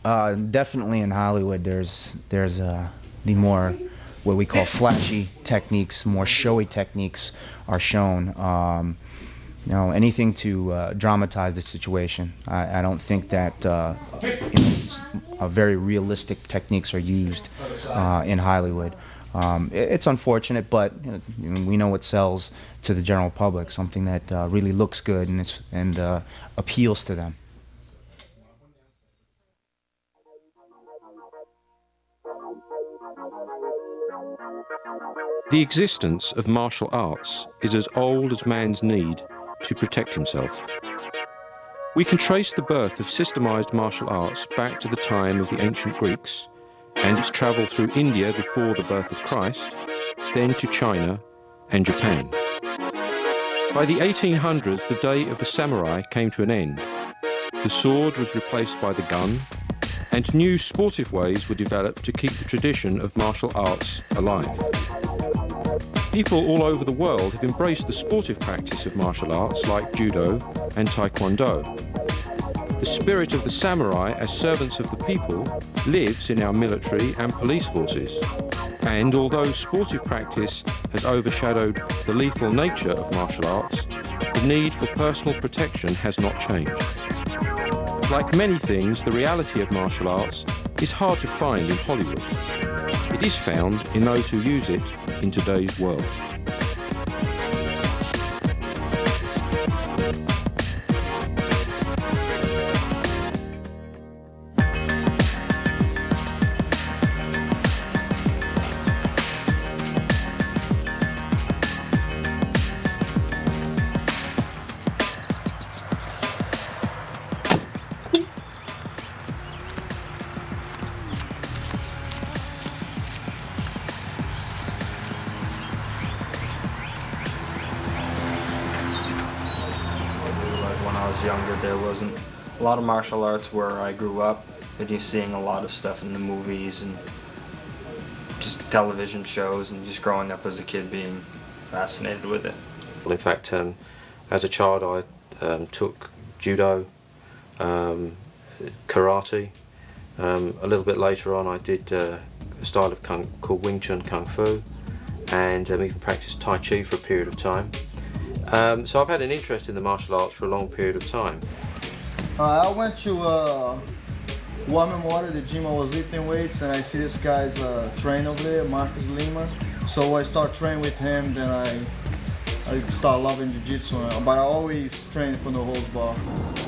Definitely in Hollywood, there's the more what we call flashy techniques, more showy techniques are shown. Anything to dramatize the situation. I don't think that very realistic techniques are used in Hollywood. It's unfortunate, but we know what sells to the general public, something that really looks good and appeals to them. The existence of martial arts is as old as man's need to protect himself. We can trace the birth of systemized martial arts back to the time of the ancient Greeks and its travel through India before the birth of Christ, then to China and Japan. By the 1800s, the day of the samurai came to an end. The sword was replaced by the gun, and new sportive ways were developed to keep the tradition of martial arts alive. People all over the world have embraced the sportive practice of martial arts like judo and taekwondo. The spirit of the samurai as servants of the people lives in our military and police forces. And although sportive practice has overshadowed the lethal nature of martial arts, the need for personal protection has not changed. Like many things, the reality of martial arts is hard to find in Hollywood. It is found in those who use it in today's world. When I was younger, there wasn't a lot of martial arts where I grew up, but you're seeing a lot of stuff in the movies and just television shows, and just growing up as a kid being fascinated with it. In fact, as a child I took judo, karate. A little bit later on I did a style of called Wing Chun Kung Fu, and even practiced Tai Chi for a period of time. So I've had an interest in the martial arts for a long period of time. I went to War Memorial, the gym I was lifting weights, and I see this guy's train over there, Marcus Lima. So I start training with him, then I start loving jiu-jitsu, but I always train for no holds bar.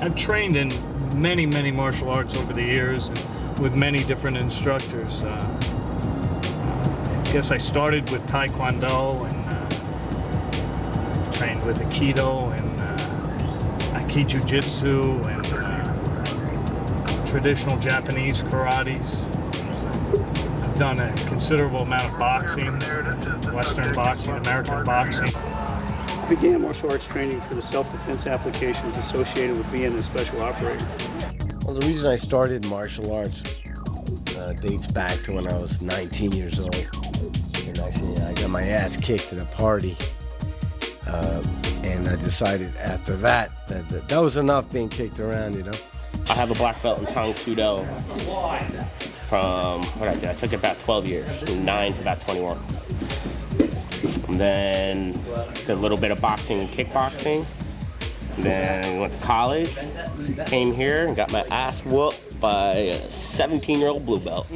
I've trained in many martial arts over the years and with many different instructors. I guess I started with Taekwondo and trained with Aikido and Aikido Jiu-Jitsu and traditional Japanese karates. I've done a considerable amount of boxing, Western boxing, American boxing. I began martial arts training for the self-defense applications associated with being a special operator. Well, the reason I started martial arts dates back to when I was 19 years old. And actually, I got my ass kicked at a party. And I decided after that was enough being kicked around, you know. I have a black belt in Tang Soo Do from, I took it about 12 years, from 9 to about 21. And then did a little bit of boxing and kickboxing. And then went to college, came here and got my ass whooped by a 17-year-old blue belt.